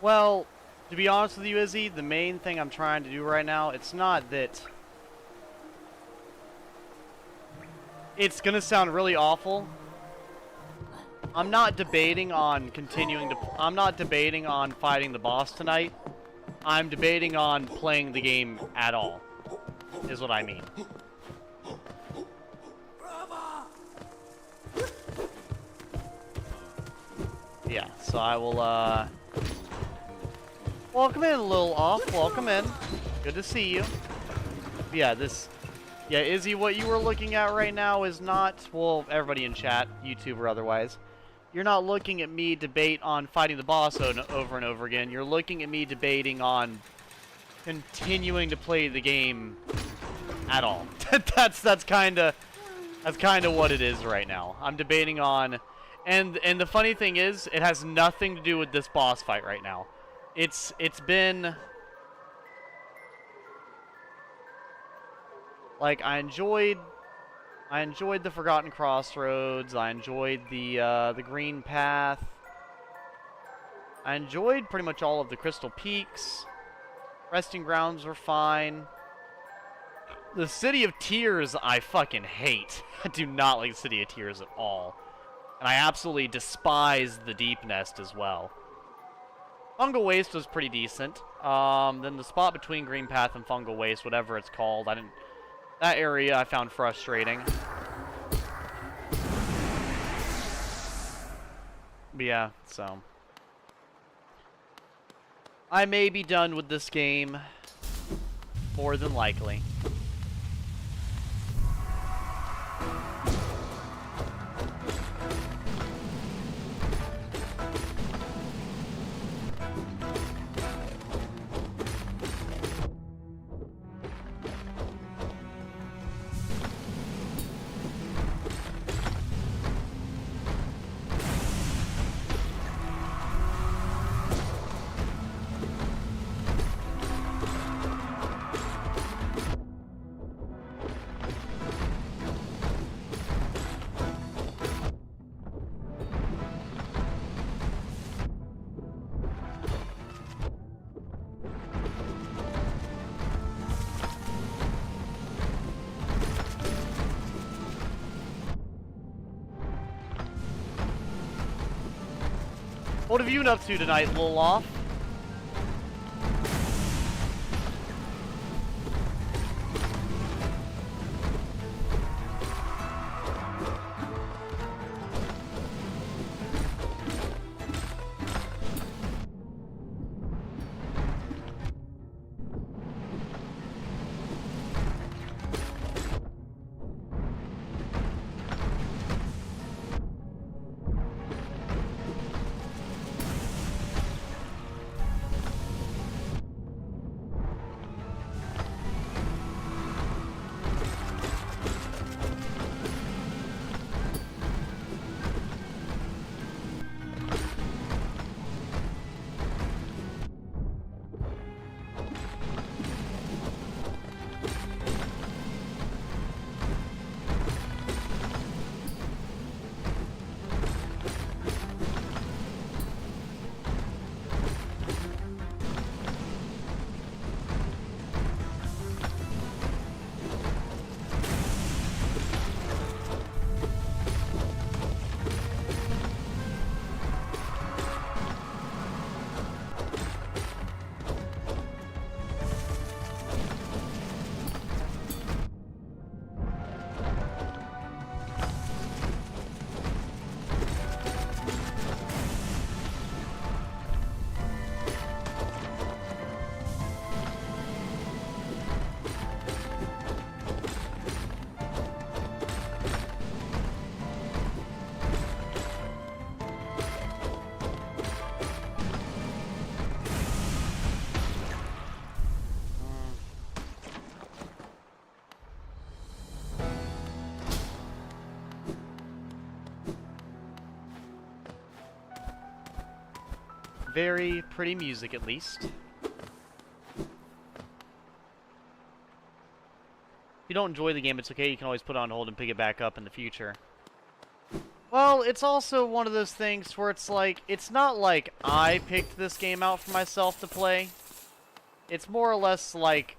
Well, to be honest with you, Izzy, the main thing I'm trying to do right now, it's not that... It's gonna sound really awful. I'm not debating on continuing to... I'm not debating on fighting the boss tonight. I'm debating on playing the game at all, is what I mean. Yeah, so I will, welcome in, Lil Off. Welcome in. Good to see you. Yeah, yeah, Izzy, what you were looking at right now is not, well, everybody in chat, YouTube or otherwise, you're not looking at me debate on fighting the boss over and over again. You're looking at me debating on continuing to play the game at all. that's kind of what it is right now. I'm debating on, and the funny thing is, it has nothing to do with this boss fight right now. It's been like I enjoyed the Forgotten Crossroads. I enjoyed the Green Path. I enjoyed pretty much all of the Crystal Peaks. Resting Grounds were fine. The City of Tears I fucking hate. I do not like the City of Tears at all. And I absolutely despise the Deep Nest as well. Fungal Waste was pretty decent. Then the spot between Green Path and Fungal Waste, whatever it's called, that area I found frustrating. But yeah, so I may be done with this game, more than likely. What have you been up to tonight, Lil Off? Very pretty music, at least. If you don't enjoy the game, it's okay. You can always put it on hold and pick it back up in the future. Well, it's also one of those things where it's like, it's not like I picked this game out for myself to play. It's more or less like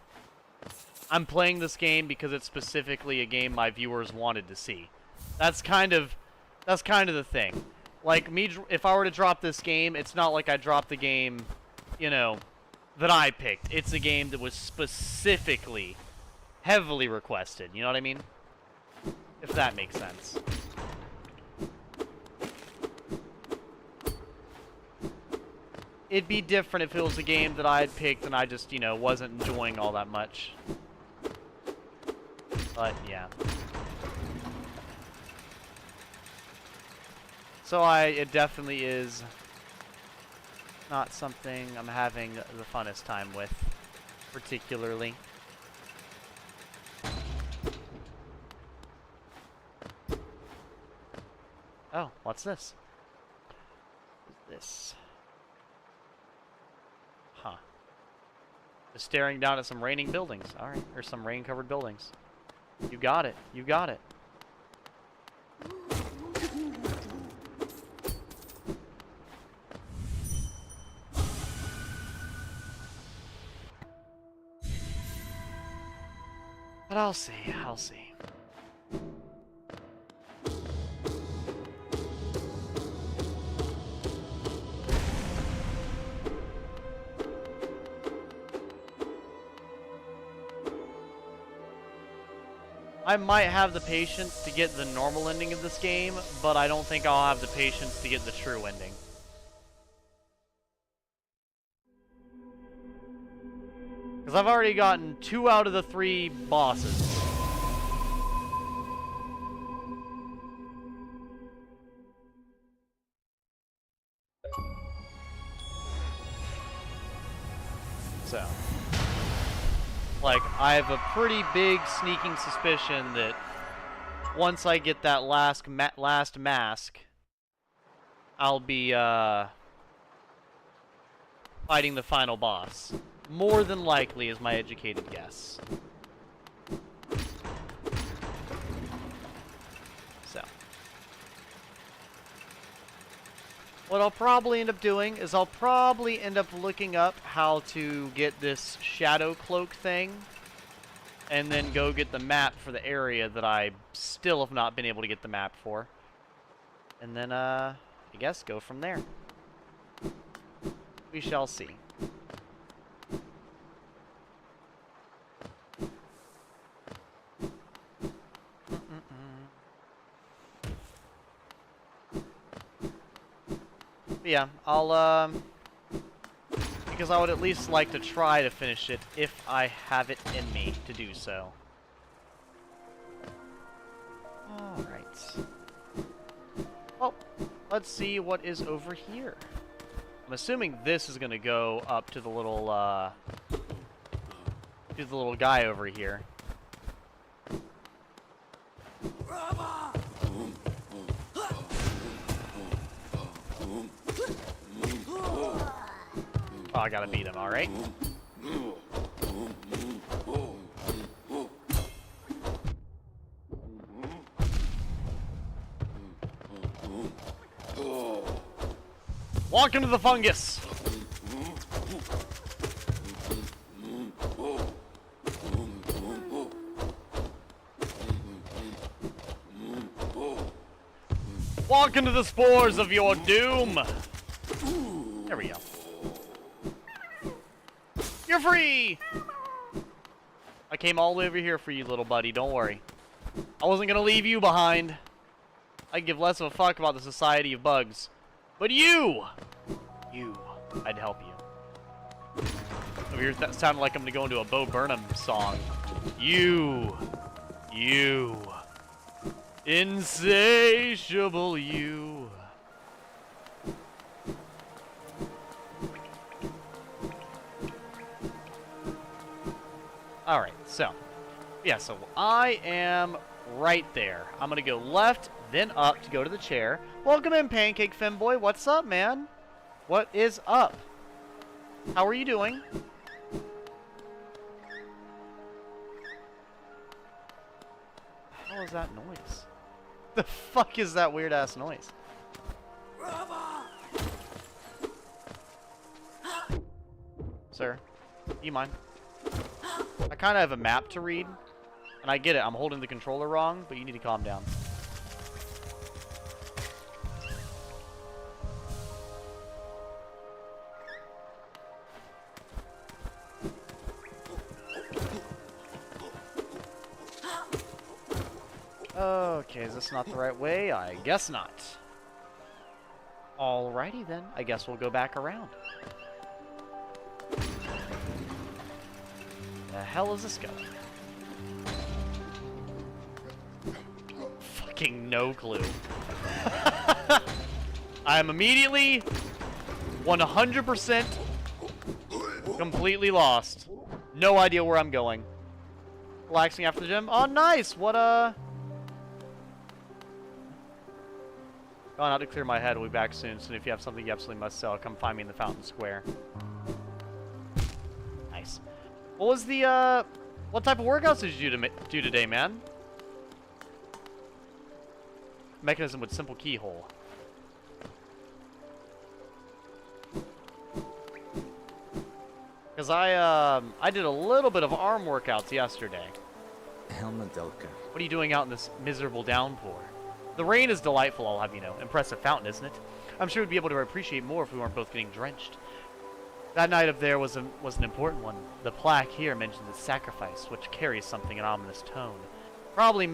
I'm playing this game because it's specifically a game my viewers wanted to see. That's kind of the thing. Like me, if I were to drop this game, it's not like I dropped the game, you know, that I picked. It's a game that was specifically, heavily requested. You know what I mean? If that makes sense. It'd be different if it was a game that I had picked and I just, you know, wasn't enjoying all that much. But, yeah. So it definitely is not something I'm having the funnest time with, particularly. Oh, what's this? What's this? Huh. Just staring down at some raining buildings. Alright, or some rain-covered buildings. You got it. You got it. But I'll see. I'll see. I might have the patience to get the normal ending of this game, but I don't think I'll have the patience to get the true ending. Because I've already gotten 2 out of the 3 bosses. So. Like, I have a pretty big sneaking suspicion that once I get that last mask, I'll be, fighting the final boss. More than likely is my educated guess. So. What I'll probably end up doing is I'll probably end up looking up how to get this shadow cloak thing, and then go get the map for the area that I still have not been able to get the map for. And then, I guess go from there. We shall see. Yeah, I'll, because I would at least like to try to finish it if I have it in me to do so. Alright. Well, let's see what is over here. I'm assuming this is gonna go up to the little, guy over here. Oh, I gotta beat him, alright. Walk into the fungus! Walk into the spores of your doom! There we go. You're free! I came all the way over here for you, little buddy. Don't worry. I wasn't gonna leave you behind. I give less of a fuck about the society of bugs. But you! I'd help you. Over here, that sounded like I'm gonna go into a Bo Burnham song. You. Insatiable you. Alright, so. Yeah, so I am right there. I'm gonna go left, then up to go to the chair. Welcome in, Pancake Femboy. What's up, man? What is up? How are you doing? What was that noise? The fuck is that weird ass noise? Sir, do you mind? I kind of have a map to read, and I get it. I'm holding the controller wrong, but you need to calm down. Okay, is this not the right way? I guess not. Alrighty then. I guess we'll go back around. The hell is this going? Fucking no clue. I am immediately 100% completely lost. No idea where I'm going. Relaxing after the gym? Oh, nice! What, Gone out to clear my head. We'll be back soon. So if you have something you absolutely must sell, come find me in the Fountain Square. Nice. What was the, what type of workouts did you do today, man? Mechanism with simple keyhole. Because I did a little bit of arm workouts yesterday. Helmadelka. What are you doing out in this miserable downpour? The rain is delightful, I'll have you know. Impressive fountain, isn't it? I'm sure we'd be able to appreciate more if we weren't both getting drenched. That night up there was an important one. The plaque here mentions a sacrifice, which carries something in ominous tone. Probably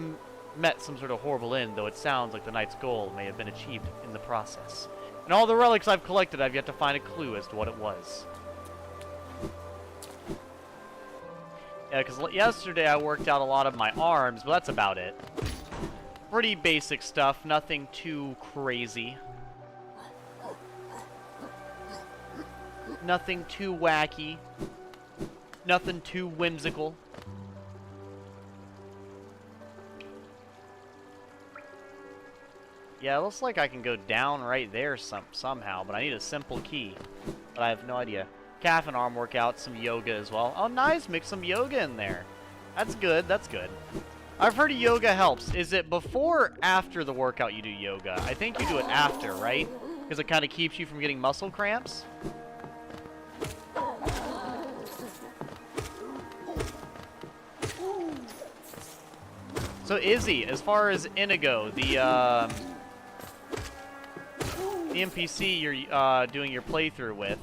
met some sort of horrible end, though it sounds like the knight's goal may have been achieved in the process. And all the relics I've collected, I've yet to find a clue as to what it was. Yeah, because yesterday I worked out a lot of my arms, but that's about it. Pretty basic stuff, nothing too crazy. Nothing too wacky. Nothing too whimsical. Yeah, it looks like I can go down right there somehow, but I need a simple key. But I have no idea. Calf and arm workout, some yoga as well. Oh, nice, mix some yoga in there. That's good, that's good. I've heard yoga helps. Is it before or after the workout you do yoga? I think you do it after, right? Because it kind of keeps you from getting muscle cramps. So Izzy, as far as Inigo, the NPC you're doing your playthrough with,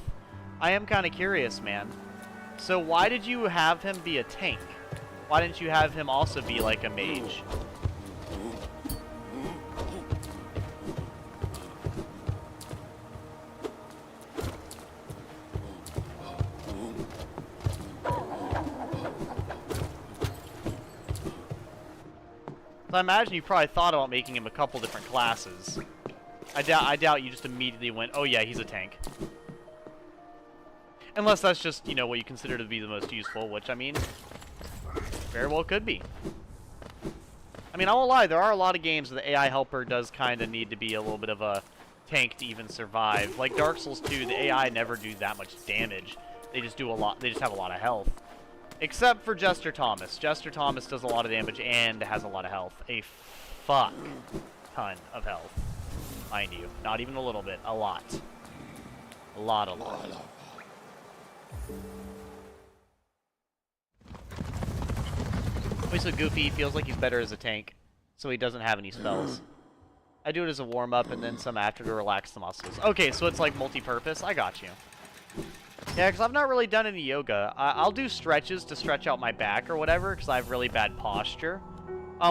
I am kind of curious, man. So why did you have him be a tank? Why didn't you have him also be like a mage? So I imagine you probably thought about making him a couple different classes. I doubt you just immediately went, oh yeah, he's a tank. Unless that's just, you know, what you consider to be the most useful, which, I mean, very well could be. I mean, I won't lie, there are a lot of games where the AI helper does kind of need to be a little bit of a tank to even survive. Like Dark Souls 2, the AI never do that much damage. They just do a lot, they just have a lot of health. Except for Jester Thomas. Jester Thomas does a lot of damage and has a lot of health. A fuck ton of health. Mind you. Not even a little bit. A lot. A lot. Always so goofy, he feels like he's better as a tank, so he doesn't have any spells. I do it as a warm-up and then some after to relax the muscles. Okay, so it's like multi-purpose. I got you. Yeah, because I've not really done any yoga. I'll do stretches to stretch out my back or whatever, because I have really bad posture.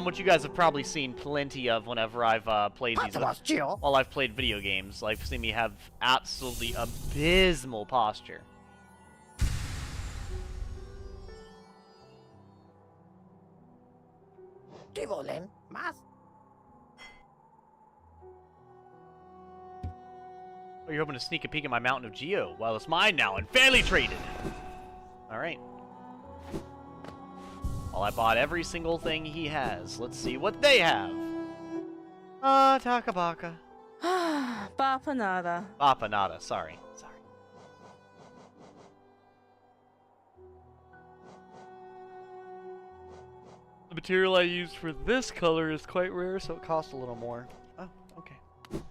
Which you guys have probably seen plenty of whenever I've played these. While I've played video games. Like, seen me have absolutely abysmal posture. ¿Qué volen? ¿Más? Oh, you're hoping to sneak a peek at my mountain of Geo? Well, it's mine now and fairly traded. Alright. Well, I bought every single thing he has. Let's see what they have. Takabaka. Bapanada. Bapanada, sorry. The material I used for this color is quite rare, so it costs a little more. Oh, okay. I'll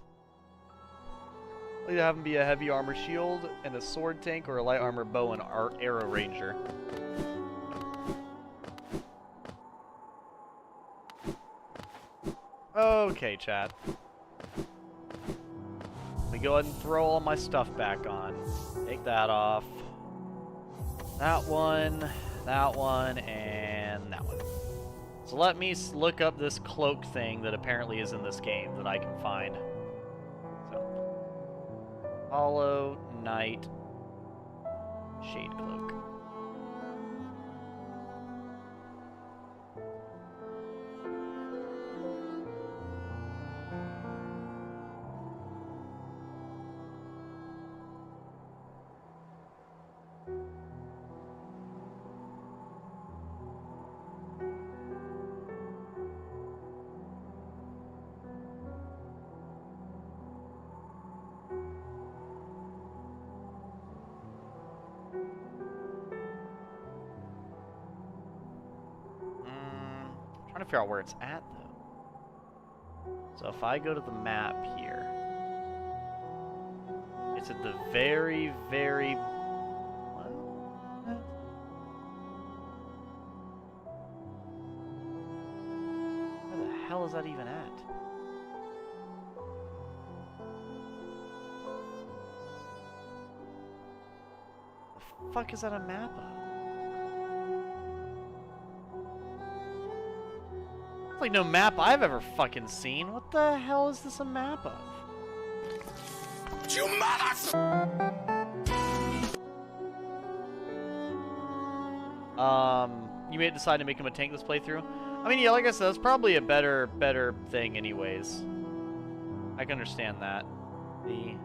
either have him be a heavy armor shield and a sword tank, or a light armor bow and arrow ranger. Okay, chat. Let me go ahead and throw all my stuff back on. Take that off. That one, and that one. So let me look up this cloak thing that apparently is in this game that I can find. So, Hollow Knight Shade Cloak. Trying to figure out where it's at, though. So if I go to the map here, it's at the very, very... What? Where the hell is that even at? The fuck is that a map of? Like no map I've ever fucking seen. What the hell is this a map of? You You may decide to make him a tank this playthrough. I mean, yeah, like I said, that's probably a better thing anyways. I can understand that. The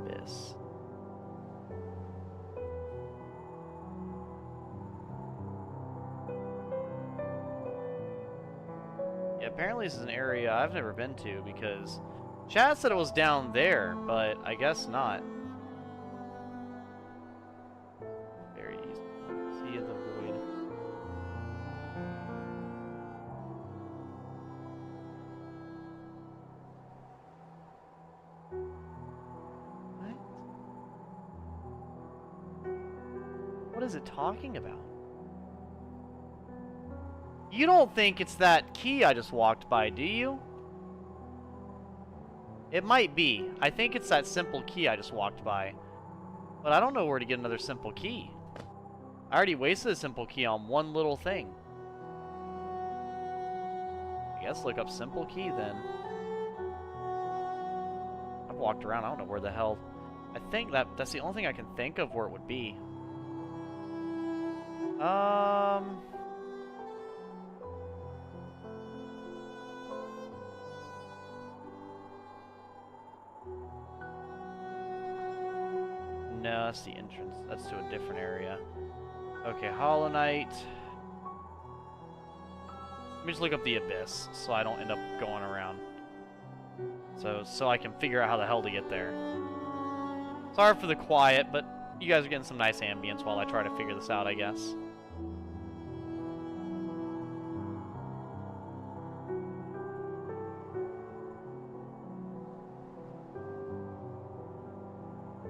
Abyss. Yeah, apparently this is an area I've never been to because chat said it was down there, but I guess not. Very easy. Sea of the Void. What? What is it talking about? You don't think it's that key I just walked by, do you? It might be. I think it's that simple key I just walked by. But I don't know where to get another simple key. I already wasted a simple key on one little thing. I guess look up simple key then. I've walked around, I don't know where the hell. I think that's the only thing I can think of where it would be. No, that's the entrance. That's to a different area. Okay, Hollow Knight. Let me just look up the Abyss so I don't end up going around. So I can figure out how the hell to get there. Sorry for the quiet, but you guys are getting some nice ambience while I try to figure this out, I guess.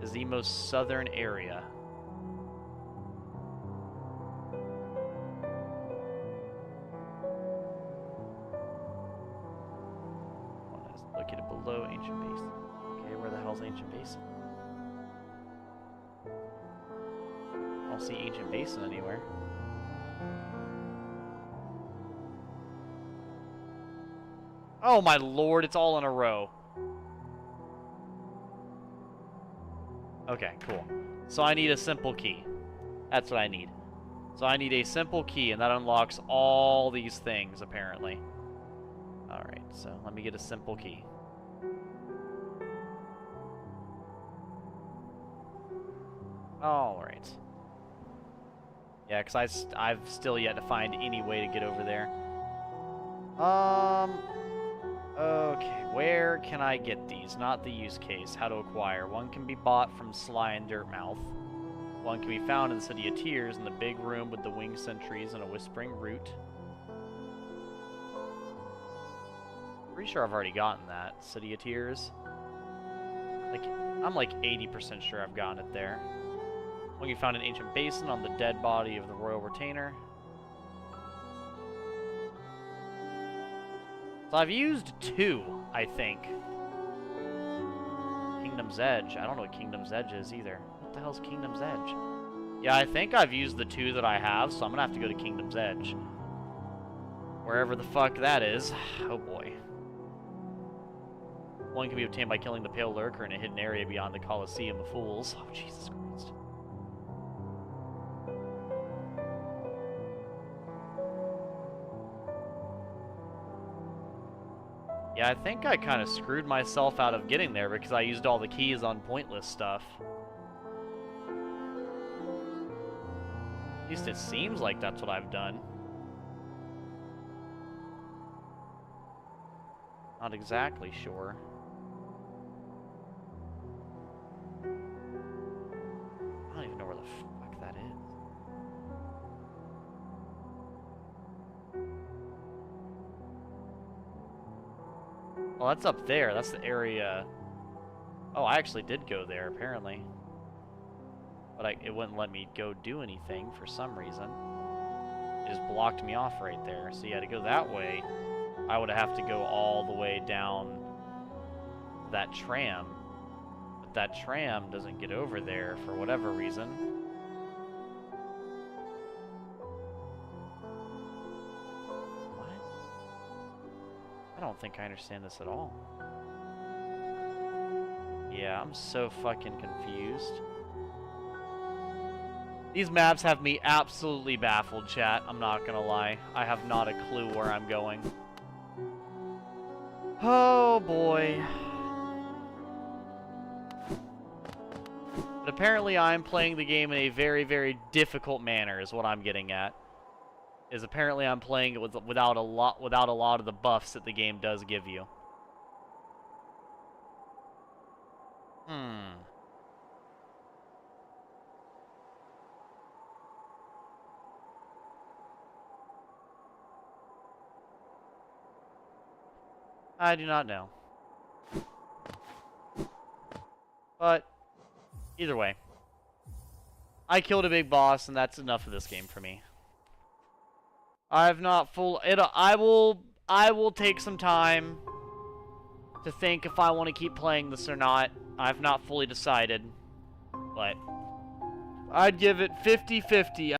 Is the most southern area. One is located below Ancient Basin. Okay, where the hell's Ancient Basin? I don't see Ancient Basin anywhere. Oh my lord, it's all in a row. Okay, cool. So I need a simple key. That's what I need. So I need a simple key, and that unlocks all these things, apparently. Alright, so let me get a simple key. Alright. Yeah, because I've still yet to find any way to get over there. Okay, where can I get these? Not the use case. How to acquire. One can be bought from Sly and Dirtmouth. One can be found in the City of Tears in the big room with the winged sentries and a whispering root. Pretty sure I've already gotten that. City of Tears. Like, I'm like 80% sure I've gotten it there. When you found an ancient basin on the dead body of the royal retainer. So I've used 2, I think. Kingdom's Edge. I don't know what Kingdom's Edge is either. What the hell's Kingdom's Edge? Yeah, I think I've used the 2 that I have, so I'm gonna have to go to Kingdom's Edge. Wherever the fuck that is. Oh boy. One can be obtained by killing the Pale Lurker in a hidden area beyond the Colosseum of Fools. Oh, Jesus Christ. Yeah, I think I kind of screwed myself out of getting there because I used all the keys on pointless stuff. At least it seems like that's what I've done. Not exactly sure. I don't even know where the fuck that is. Well, that's up there. That's the area. Oh, I actually did go there, apparently. But it wouldn't let me go do anything for some reason. It just blocked me off right there. So you had to go that way. I would have to go all the way down that tram. But that tram doesn't get over there for whatever reason. What? I don't think I understand this at all. Yeah, I'm so fucking confused. These maps have me absolutely baffled, chat. I'm not gonna lie. I have not a clue where I'm going. Oh, boy. But apparently I'm playing the game in a very, very difficult manner, is what I'm getting at. Is apparently I'm playing it without a lot of the buffs that the game does give you. I do not know. But, either way. I killed a big boss, and that's enough of this game for me. I've not I will take some time to think if I want to keep playing this or not. I've not fully decided. But, I'd give it 50-50.